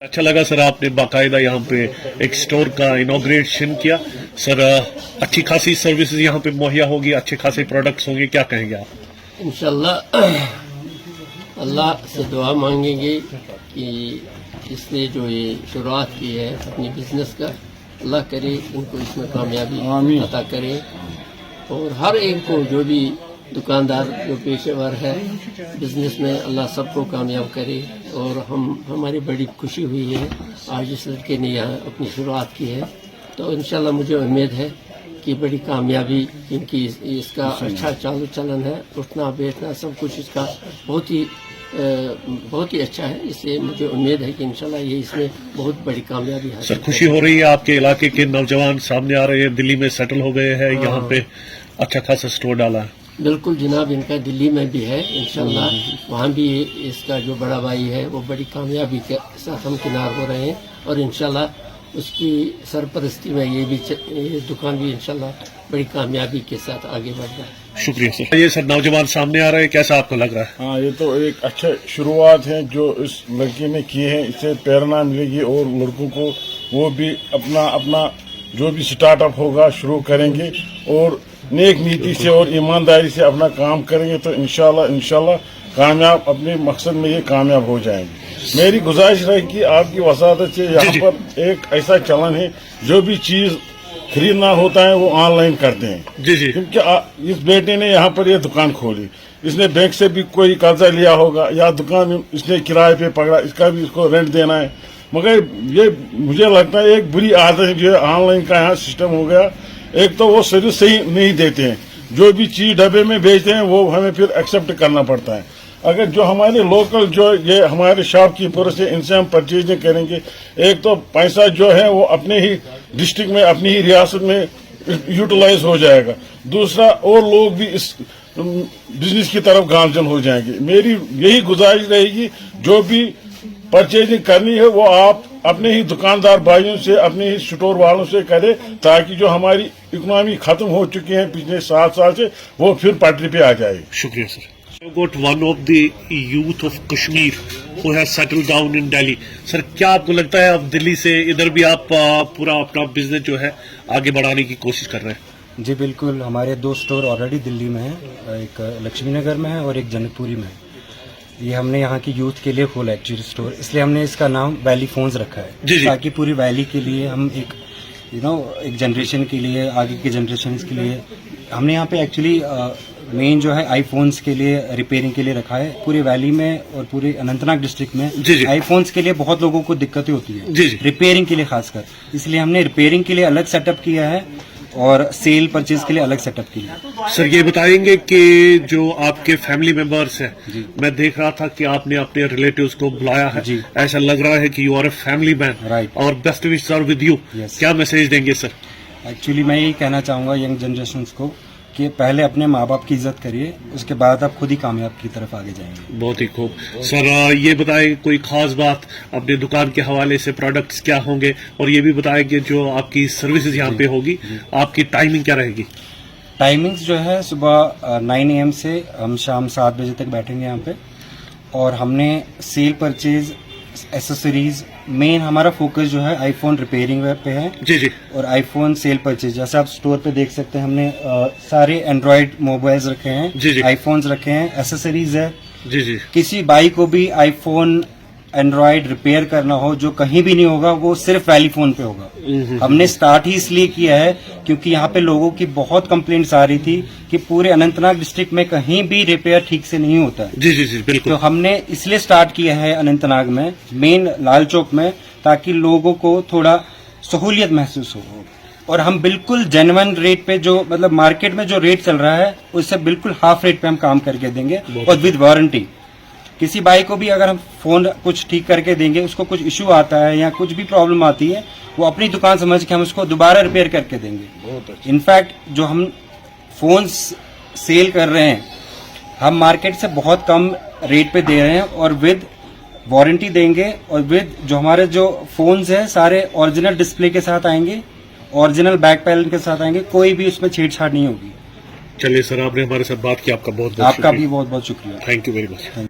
अच्छा लगा सर, आपने बाकायदा यहाँ पे एक स्टोर का इनॉग्रेशन किया। सर अच्छी खासी सर्विसेज यहाँ पे मुहैया होगी, अच्छे खासे प्रोडक्ट्स होंगे, क्या कहेंगे आप? इंशाल्लाह अल्लाह से दुआ मांगेंगे कि इसने जो ये शुरुआत की है अपनी बिजनेस का, अल्लाह करे इनको इसमें कामयाबी अता करे और हर एक को जो भी दुकानदार जो पेशेवर है बिजनेस में अल्लाह सबको कामयाब करे। और हमारी बड़ी खुशी हुई है आज इस लड़के ने यहाँ अपनी शुरुआत की है, तो इंशाल्लाह मुझे उम्मीद है कि बड़ी कामयाबी इनकी इसका अच्छा चालू चलन है, उठना बैठना सब कुछ इसका बहुत ही अच्छा है। इसलिए मुझे उम्मीद है कि इंशाल्लाह ये इसमें बहुत बड़ी कामयाबी है। सर खुशी हो रही है, आपके इलाके के नौजवान सामने आ रहे हैं, दिल्ली में सेटल हो गए हैं, यहाँ पे अच्छा खासा स्टोर डाला है। बिल्कुल जनाब, इनका दिल्ली में भी है, इंशाल्लाह वहाँ भी इसका जो बड़ा भाई है वो बड़ी कामयाबी के साथ हम किनार हो रहे हैं और इंशाल्लाह उसकी सरपरस्ती में ये दुकान भी इंशाल्लाह बड़ी कामयाबी के साथ आगे बढ़ रहा है। शुक्रिया सर। ये सर नौजवान सामने आ रहे हैं, कैसा आपको लग रहा है? हाँ, ये तो एक अच्छा शुरुआत है जो इस लड़के ने की है, इससे प्रेरणा मिलेगी और लड़कों को वो भी अपना जो भी स्टार्टअप होगा शुरू करेंगे और नेक नीति से और ईमानदारी से अपना काम करेंगे तो इंशाल्लाह कामयाब अपने मकसद में ये कामयाब हो जाएंगे। मेरी गुजारिश रही कि आपकी वसादत से यहाँ पर एक ऐसा चलन है जो भी चीज खरीदना होता है वो ऑनलाइन करते हैं। जी जी। क्योंकि इस बेटे ने यहाँ पर ये दुकान खोली, इसने बैंक से भी कोई कर्जा लिया होगा या दुकान इसने किराए पे पकड़ा, इसका भी इसको रेंट देना है, मगर ये मुझे लगता है एक बुरी आदत है जो ऑनलाइन का यहाँ सिस्टम हो गया। एक तो वो सर्विस सही नहीं देते हैं, जो भी चीज डब्बे में बेचते हैं वो हमें फिर एक्सेप्ट करना पड़ता है। अगर जो हमारे लोकल जो ये हमारे शॉपकीपर से इनसे हम परचेजिंग करेंगे, एक तो पैसा जो है वो अपने ही डिस्ट्रिक्ट में अपनी ही रियासत में यूटिलाइज हो जाएगा, दूसरा और लोग भी इस बिजनेस की तरफ गामजन हो जाएंगे। मेरी यही गुजारिश रहेगी जो भी परचेजिंग करनी है वो आप अपने ही दुकानदार भाइयों से अपने ही स्टोर वालों से करें ताकि जो हमारी इकोनॉमी खत्म हो चुकी है पिछले 7 साल से वो फिर पटरी पे आ जाए। शुक्रिया sir. Got one of the youth of Kashmir who has settled down in Delhi. Sir क्या आपको लगता है अब दिल्ली से इधर भी आप पूरा अपना बिजनेस जो है आगे बढ़ाने की कोशिश कर रहे हैं? जी बिल्कुल, हमारे 2 स्टोर ऑलरेडी दिल्ली में हैं, एक लक्ष्मी नगर में है और एक जनकपुरी में है। ये हमने यहाँ की यूथ के लिए खोला एक्चुअली स्टोर, इसलिए हमने इसका नाम वैली फोन्स रखा है। जी जी। ताकि पूरी वैली के लिए हम एक एक जनरेशन के लिए, आगे के जनरेशन के लिए हमने यहाँ पे एक्चुअली मेन जो है आईफोन्स के लिए रिपेयरिंग के लिए रखा है। पूरी वैली में और पूरे अनंतनाग डिस्ट्रिक्ट में आईफोन्स के लिए बहुत लोगों को दिक्कतें होती है रिपेयरिंग के लिए खासकर, इसलिए हमने रिपेयरिंग के लिए अलग सेटअप किया है और सेल परचेज के लिए अलग सेटअप किया। सर ये बताएंगे कि जो आपके फैमिली मेंबर्स हैं, मैं देख रहा था कि आपने अपने रिलेटिव्स को बुलाया है, ऐसा लग रहा है कि you are a family man, right, और best wishes are with you. क्या मैसेज देंगे सर? एक्चुअली मैं यही कहना चाहूंगा यंग जनरेशन को कि पहले अपने माँ बाप की इज्जत करिए, उसके बाद आप खुद ही कामयाब की तरफ आगे जाएंगे। बहुत ही खूब। सर ये बताएं कोई खास बात अपने दुकान के हवाले से, प्रोडक्ट्स क्या होंगे, और ये भी बताएं कि जो आपकी सर्विसेज यहाँ पे होगी आपकी टाइमिंग क्या रहेगी? टाइमिंग्स जो है सुबह 9 AM से हम शाम 7 बजे तक बैठेंगे यहाँ पे, और हमने सेल परचेज एसेसरीज मेन हमारा फोकस जो है आईफोन रिपेयरिंग पे है। जी जी। और आईफोन सेल परचेज, जैसे आप स्टोर पे देख सकते हैं हमने सारे एंड्रॉइड मोबाइल्स रखे हैं, जी जी, आईफोन्स रखे हैं, एसेसरीज है। जी जी। किसी बाई को भी आईफोन एंड्रॉइड रिपेयर करना हो जो कहीं भी नहीं होगा, वो सिर्फ वैली फोन पे होगा। हमने स्टार्ट ही इसलिए किया है क्योंकि यहाँ पे लोगों की बहुत कंप्लेंट्स आ रही थी कि पूरे अनंतनाग डिस्ट्रिक्ट में कहीं भी रिपेयर ठीक से नहीं होता है। जी जी जी बिल्कुल। तो हमने इसलिए स्टार्ट किया है अनंतनाग में, मेन लाल चौक में, ताकि लोगों को थोड़ा सहूलियत महसूस हो। और हम बिल्कुल जेन्युइन रेट पे, जो मतलब मार्केट में जो रेट चल रहा है उससे बिल्कुल हाफ रेट पे हम काम करके देंगे और विद वारंटी। किसी बाई को भी अगर हम फोन कुछ ठीक करके देंगे, उसको कुछ इश्यू आता है या कुछ भी प्रॉब्लम आती है, वो अपनी दुकान समझ के हम उसको दोबारा रिपेयर करके देंगे। इनफैक्ट जो हम फोन सेल कर रहे हैं हम मार्केट से बहुत कम रेट पे दे रहे हैं और विद वारंटी देंगे, और विद जो हमारे जो फोन्स है सारे ओरिजिनल डिस्प्ले के साथ आएंगे, ओरिजिनल बैक पैनल के साथ आएंगे, कोई भी उसमें छेड़छाड़ नहीं होगी। चलिए सर, आपने हमारे साथ बात की, आपका बहुत बहुत आपका भी बहुत बहुत शुक्रिया। Thank you very much.